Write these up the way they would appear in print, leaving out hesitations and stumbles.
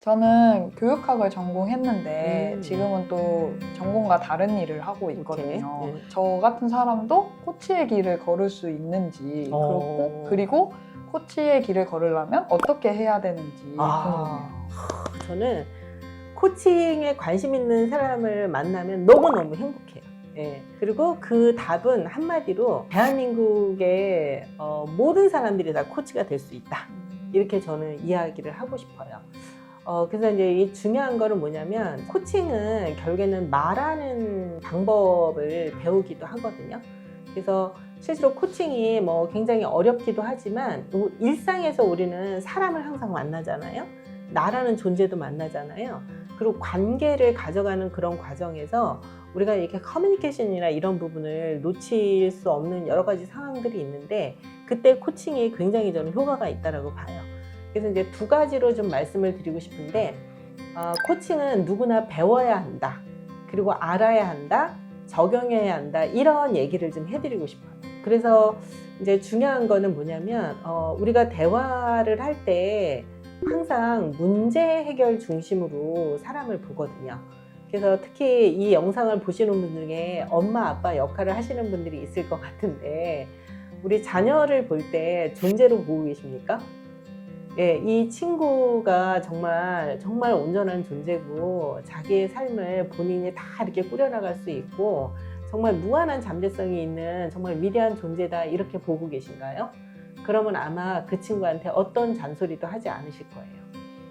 저는 교육학을 전공했는데 음. 지금은 또 전공과 다른 일을 하고 있거든요. 오케이. 네. 저 같은 사람도 코치의 길을 걸을 수 있는지 그렇고 그리고 코치의 길을 걸으려면 어떻게 해야 되는지 궁금해요. 저는 코칭에 관심 있는 사람을 만나면 너무너무 행복해요. 예. 그리고 그 답은 한마디로 대한민국의 모든 사람들이 다 코치가 될 수 있다. 이렇게 저는 이야기를 하고 싶어요. 그래서 이제 이 중요한 거는 뭐냐면 코칭은 결국에는 말하는 방법을 배우기도 하거든요. 그래서 실제로 코칭이 뭐 굉장히 어렵기도 하지만 일상에서 우리는 사람을 항상 만나잖아요. 나라는 존재도 만나잖아요. 그리고 관계를 가져가는 그런 과정에서 우리가 이렇게 커뮤니케이션이나 이런 부분을 놓칠 수 없는 여러 가지 상황들이 있는데 그때 코칭이 굉장히 저는 효과가 있다고 봐요. 그래서 이제 두 가지로 좀 말씀을 드리고 싶은데 코칭은 누구나 배워야 한다. 그리고 알아야 한다. 적용해야 한다. 이런 얘기를 좀 해드리고 싶어요. 그래서 이제 중요한 거는 뭐냐면 우리가 대화를 할 때 항상 문제 해결 중심으로 사람을 보거든요. 그래서 특히 이 영상을 보시는 분 중에 엄마, 아빠 역할을 하시는 분들이 있을 것 같은데 우리 자녀를 볼 때 존재로 보고 계십니까? 예, 이 친구가 정말 온전한 존재고 자기의 삶을 본인이 다 이렇게 꾸려나갈 수 있고 정말 무한한 잠재성이 있는 정말 위대한 존재다 이렇게 보고 계신가요? 그러면 아마 그 친구한테 어떤 잔소리도 하지 않으실 거예요.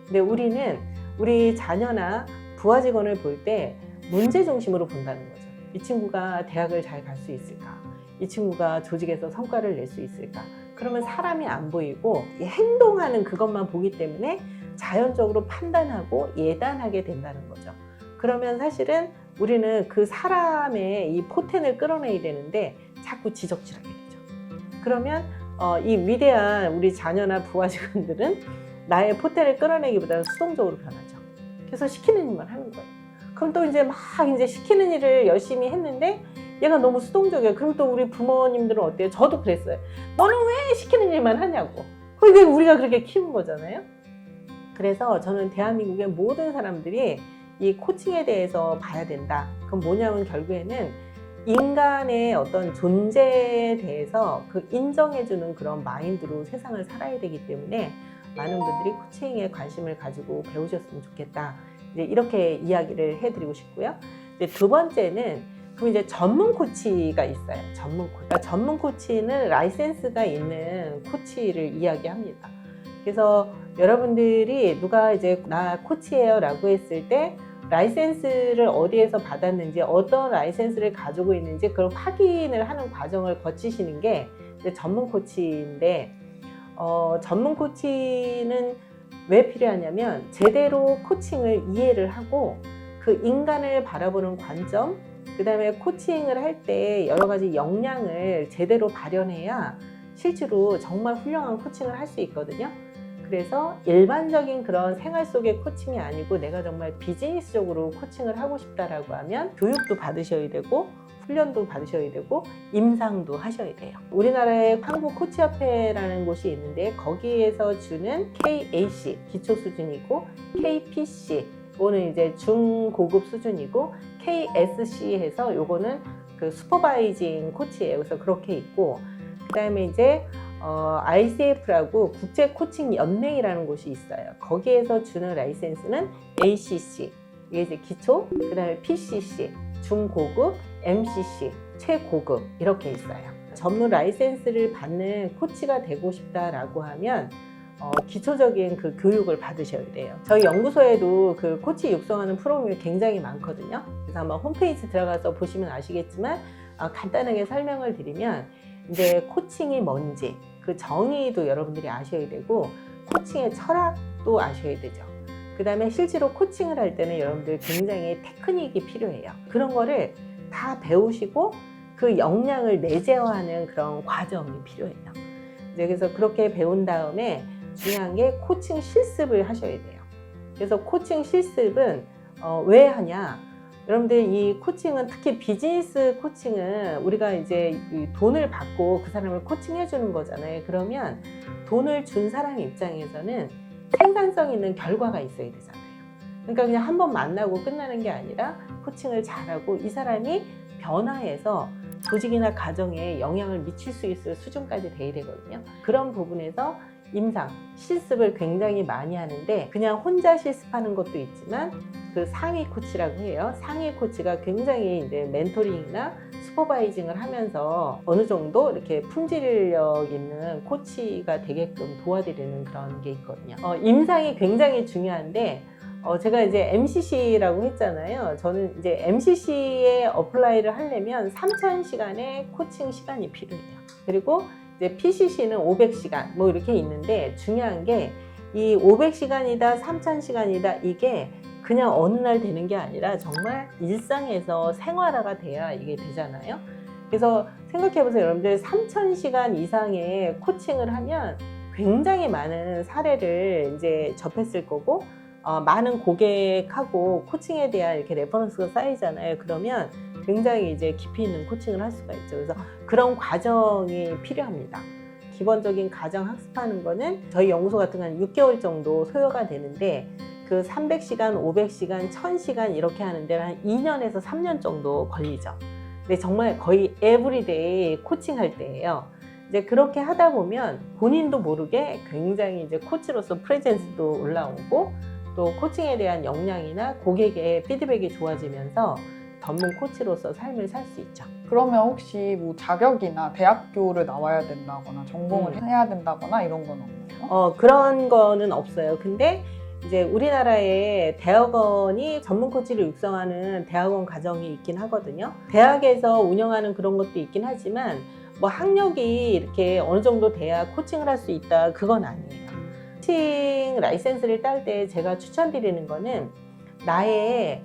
근데 우리 자녀나 부하 직원을 볼 때 문제 중심으로 본다는 거죠. 이 친구가 대학을 잘 갈 수 있을까? 이 친구가 조직에서 성과를 낼 수 있을까? 그러면 사람이 안 보이고 행동하는 그것만 보기 때문에 자연적으로 판단하고 예단하게 된다는 거죠. 그러면 사실은 우리는 그 사람의 이 포텐을 끌어내야 되는데 자꾸 지적질하게 되죠. 그러면 이 위대한 우리 자녀나 부하 직원들은 나의 포텐을 끌어내기보다는 수동적으로 변하죠. 그래서 시키는 일만 하는 거예요. 그럼 또 이제 막 이제 시키는 일을 열심히 했는데 얘가 너무 수동적이야. 그럼 또 우리 부모님들은 어때요? 저도 그랬어요. 너는 왜 시키는 일만 하냐고. 그게 우리가 그렇게 키운 거잖아요. 그래서 저는 대한민국의 모든 사람들이 이 코칭에 대해서 봐야 된다. 그럼 뭐냐면 결국에는 인간의 어떤 존재에 대해서 그 인정해주는 그런 마인드로 세상을 살아야 되기 때문에 많은 분들이 코칭에 관심을 가지고 배우셨으면 좋겠다. 이제 이렇게 이야기를 해드리고 싶고요. 이제 두 번째는 그럼 이제 전문 코치가 있어요. 전문 코치. 그러니까 전문 코치는 라이센스가 있는 코치를 이야기합니다. 그래서 여러분들이 누가 이제 나 코치예요 라고 했을 때 라이센스를 어디에서 받았는지 어떤 라이센스를 가지고 있는지 그걸 확인을 하는 과정을 거치시는 게 이제 전문 코치인데 전문 코치는 왜 필요하냐면 제대로 코칭을 이해를 하고 그 인간을 바라보는 관점 그 다음에 코칭을 할 때 여러 가지 역량을 제대로 발현해야 실제로 정말 훌륭한 코칭을 할 수 있거든요. 그래서 일반적인 그런 생활 속의 코칭이 아니고 내가 정말 비즈니스적으로 코칭을 하고 싶다라고 하면 교육도 받으셔야 되고 훈련도 받으셔야 되고 임상도 하셔야 돼요. 우리나라에 한국코치협회라는 곳이 있는데 거기에서 주는 KAC 기초 수준이고 KPC 이거는 이제 중고급 수준이고 KSC 해서 요거는 그 슈퍼바이징 코치예요. 그래서 그렇게 있고 그다음에 이제 ICF라고 국제 코칭 연맹이라는 곳이 있어요. 거기에서 주는 라이센스는 ACC 이게 이제 기초, 그다음에 PCC 중고급, MCC 최고급 이렇게 있어요. 전문 라이센스를 받는 코치가 되고 싶다라고 하면 기초적인 그 교육을 받으셔야 돼요. 저희 연구소에도 그 코치 육성하는 프로그램이 굉장히 많거든요. 그래서 한번 홈페이지 들어가서 보시면 아시겠지만 간단하게 설명을 드리면 이제 코칭이 뭔지 그 정의도 여러분들이 아셔야 되고 코칭의 철학도 아셔야 되죠. 그 다음에 실제로 코칭을 할 때는 여러분들 굉장히 테크닉이 필요해요. 그런 거를 다 배우시고 그 역량을 내재화하는 그런 과정이 필요해요. 그래서 그렇게 배운 다음에 중요한 게 코칭 실습을 하셔야 돼요. 그래서 코칭 실습은 왜 하냐? 여러분들 이 코칭은 특히 비즈니스 코칭은 우리가 이제 돈을 받고 그 사람을 코칭해 주는 거잖아요. 그러면 돈을 준 사람 입장에서는 생산성 있는 결과가 있어야 되잖아요. 그러니까 그냥 한번 만나고 끝나는 게 아니라 코칭을 잘하고 이 사람이 변화해서 조직이나 가정에 영향을 미칠 수 있을 수준까지 돼야 되거든요. 그런 부분에서 임상, 실습을 굉장히 많이 하는데 그냥 혼자 실습하는 것도 있지만 그 상위 코치라고 해요. 상위 코치가 굉장히 이제 멘토링이나 슈퍼바이징을 하면서 어느 정도 이렇게 품질력 있는 코치가 되게끔 도와드리는 그런 게 있거든요. 임상이 굉장히 중요한데 제가 이제 MCC라고 했잖아요. 저는 이제 MCC에 어플라이를 하려면 3,000시간의 코칭 시간이 필요해요. 그리고 이제 PCC는 500시간 뭐 이렇게 있는데 중요한 게 이 500시간이다 3,000시간이다 이게 그냥 어느 날 되는 게 아니라 정말 일상에서 생활화가 돼야 이게 되잖아요. 그래서 생각해보세요. 여러분들 3,000시간 이상의 코칭을 하면 굉장히 많은 사례를 이제 접했을 거고 많은 고객하고 코칭에 대한 이렇게 레퍼런스가 쌓이잖아요. 그러면 굉장히 이제 깊이 있는 코칭을 할 수가 있죠. 그래서 그런 과정이 필요합니다. 기본적인 가정 학습하는 거는 저희 연구소 같은 건 6개월 정도 소요가 되는데 그 300시간, 500시간, 1000시간 이렇게 하는 데는 한 2년에서 3년 정도 걸리죠. 근데 정말 거의 에브리데이 코칭할 때예요. 이제 그렇게 하다 보면 본인도 모르게 굉장히 이제 코치로서 프레젠스도 올라오고 또 코칭에 대한 역량이나 고객의 피드백이 좋아지면서 전문 코치로서 삶을 살 수 있죠. 그러면 혹시 뭐 자격이나 대학교를 나와야 된다거나 전공을 해야 된다거나 이런 건 없나요? 그런 거는 없어요. 근데 이제 우리나라에 대학원이 전문 코치를 육성하는 대학원 과정이 있긴 하거든요. 대학에서 운영하는 그런 것도 있긴 하지만 뭐 학력이 이렇게 어느 정도 돼야 코칭을 할 수 있다 그건 아니에요. 코칭 라이센스를 딸 때 제가 추천드리는 거는 나의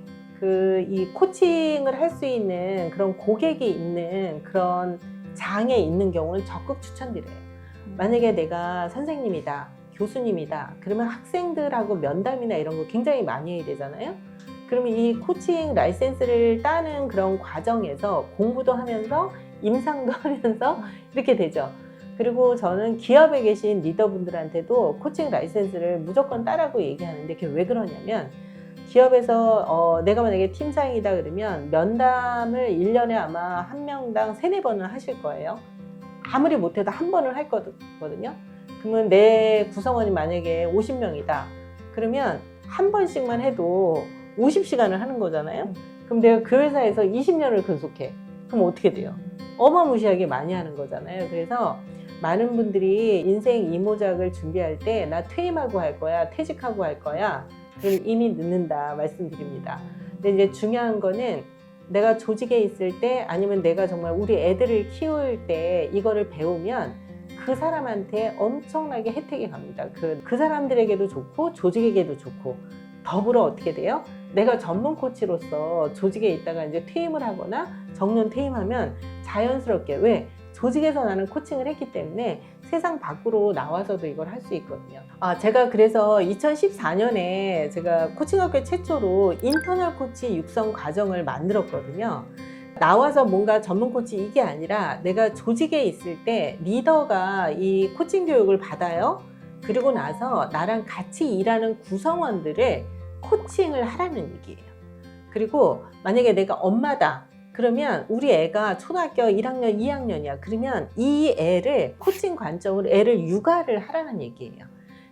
이 코칭을 할 수 있는 그런 고객이 있는 그런 장에 있는 경우는 적극 추천드려요. 만약에 내가 선생님이다, 교수님이다, 그러면 학생들하고 면담이나 이런 거 굉장히 많이 해야 되잖아요. 그러면 이 코칭 라이센스를 따는 그런 과정에서 공부도 하면서 임상도 하면서 이렇게 되죠. 그리고 저는 기업에 계신 리더분들한테도 코칭 라이센스를 무조건 따라고 얘기하는데 그게 왜 그러냐면 기업에서 내가 만약에 팀장이다 그러면 면담을 1년에 아마 한 명당 3-4번은 하실 거예요. 아무리 못해도 한 번을 할 거거든요. 그러면 내 구성원이 만약에 50명이다. 그러면 한 번씩만 해도 50시간을 하는 거잖아요. 그럼 내가 그 회사에서 20년을 근속해. 그럼 어떻게 돼요? 어마무시하게 많이 하는 거잖아요. 그래서 많은 분들이 인생 이모작을 준비할 때 나 퇴임하고 할 거야, 퇴직하고 할 거야. 그럼 이미 늦는다 말씀드립니다. 근데 이제 중요한 거는 내가 조직에 있을 때 아니면 내가 정말 우리 애들을 키울 때 이거를 배우면 그 사람한테 엄청나게 혜택이 갑니다. 그 사람들에게도 좋고 조직에게도 좋고 더불어 어떻게 돼요? 내가 전문 코치로서 조직에 있다가 이제 퇴임을 하거나 정년 퇴임하면 자연스럽게 왜? 조직에서 나는 코칭을 했기 때문에 세상 밖으로 나와서도 이걸 할 수 있거든요. 제가 그래서 2014년에 제가 코칭학교 최초로 인터널 코치 육성 과정을 만들었거든요. 나와서 뭔가 전문 코치 이게 아니라 내가 조직에 있을 때 리더가 이 코칭 교육을 받아요. 그리고 나서 나랑 같이 일하는 구성원들을 코칭을 하라는 얘기예요. 그리고 만약에 내가 엄마다. 그러면 우리 애가 초등학교 1학년, 2학년이야. 그러면 이 애를 코칭 관점으로 애를 육아를 하라는 얘기예요.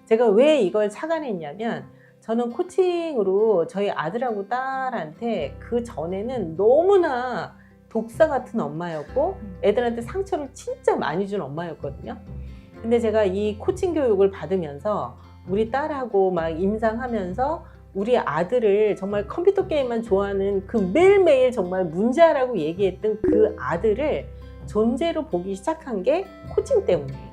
제가 왜 이걸 착안했냐면 저는 코칭으로 저희 아들하고 딸한테 그 전에는 너무나 독사 같은 엄마였고 애들한테 상처를 진짜 많이 준 엄마였거든요. 근데 제가 이 코칭 교육을 받으면서 우리 딸하고 막 임상하면서 우리 아들을 정말 컴퓨터 게임만 좋아하는 그 매일매일 정말 문제라고 얘기했던 그 아들을 존재로 보기 시작한 게 코칭 때문이에요.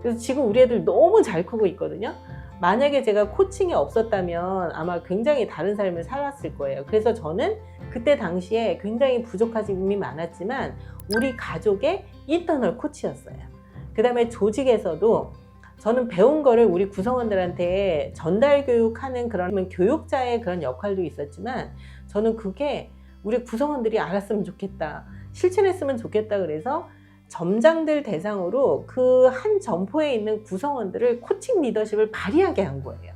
그래서 지금 우리 애들 너무 잘 크고 있거든요. 만약에 제가 코칭이 없었다면 아마 굉장히 다른 삶을 살았을 거예요. 그래서 저는 그때 당시에 굉장히 부족한 점이 많았지만 우리 가족의 인터널 코치였어요. 그 다음에 조직에서도 저는 배운 거를 우리 구성원들한테 전달 교육하는 그런 교육자의 그런 역할도 있었지만 저는 그게 우리 구성원들이 알았으면 좋겠다, 실천했으면 좋겠다 그래서 점장들 대상으로 그 한 점포에 있는 구성원들을 코칭 리더십을 발휘하게 한 거예요.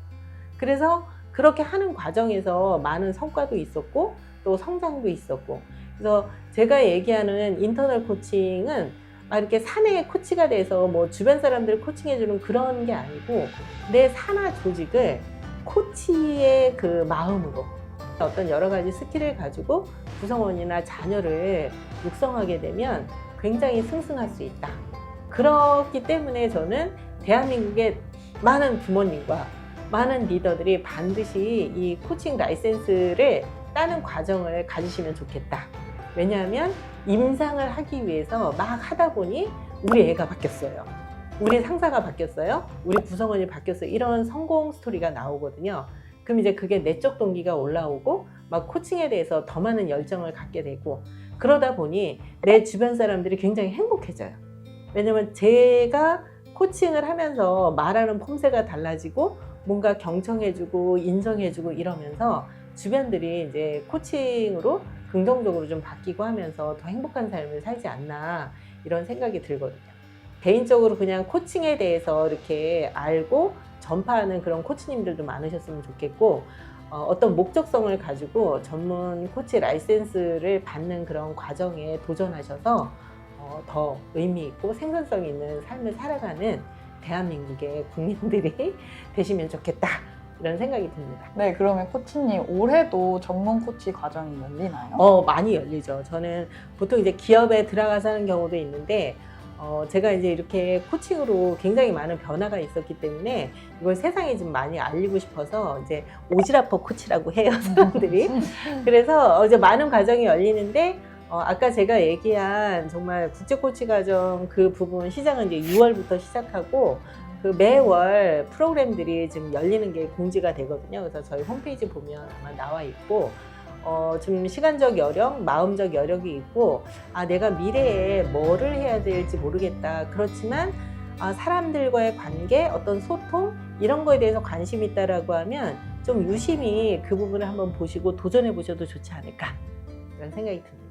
그래서 그렇게 하는 과정에서 많은 성과도 있었고 또 성장도 있었고, 그래서 제가 얘기하는 인터널 코칭은 막 이렇게 사내 코치가 돼서 뭐 주변 사람들 코칭해주는 그런 게 아니고, 내 산하 조직을 코치의 그 마음으로 어떤 여러 가지 스킬을 가지고 구성원이나 자녀를 육성하게 되면 굉장히 승승할 수 있다. 그렇기 때문에 저는 대한민국의 많은 부모님과 많은 리더들이 반드시 이 코칭 라이센스를 따는 과정을 가지시면 좋겠다. 왜냐하면 임상을 하기 위해서 막 하다 보니 우리 애가 바뀌었어요. 우리 상사가 바뀌었어요. 우리 구성원이 바뀌었어요. 이런 성공 스토리가 나오거든요. 그럼 이제 그게 내적 동기가 올라오고 막 코칭에 대해서 더 많은 열정을 갖게 되고, 그러다 보니 내 주변 사람들이 굉장히 행복해져요. 왜냐면 제가 코칭을 하면서 말하는 폼새가 달라지고 뭔가 경청해주고 인정해주고 이러면서 주변들이 이제 코칭으로 긍정적으로 좀 바뀌고 하면서 더 행복한 삶을 살지 않나, 이런 생각이 들거든요. 개인적으로 그냥 코칭에 대해서 이렇게 알고 전파하는 그런 코치님들도 많으셨으면 좋겠고, 어떤 목적성을 가지고 전문 코치 라이센스를 받는 그런 과정에 도전하셔서 더 의미 있고 생산성 있는 삶을 살아가는 대한민국의 국민들이 되시면 좋겠다, 이런 생각이 듭니다. 네, 그러면 코치님 올해도 전문 코치 과정이 열리나요? 많이 열리죠. 저는 보통 이제 기업에 들어가서 하는 경우도 있는데, 제가 이제 이렇게 코칭으로 굉장히 많은 변화가 있었기 때문에 이걸 세상에 좀 많이 알리고 싶어서 이제 오지라퍼 코치라고 해요, 사람들이. 그래서 이제 많은 과정이 열리는데, 아까 제가 얘기한 정말 국제 코치 과정 그 부분 시작은 이제 6월부터 시작하고, 그 매월 프로그램들이 지금 열리는 게 공지가 되거든요. 그래서 저희 홈페이지 보면 아마 나와 있고, 좀 시간적 여력, 마음적 여력이 있고, 내가 미래에 뭐를 해야 될지 모르겠다. 그렇지만 사람들과의 관계, 어떤 소통 이런 거에 대해서 관심이 있다라고 하면 좀 유심히 그 부분을 한번 보시고 도전해 보셔도 좋지 않을까, 이런 생각이 듭니다.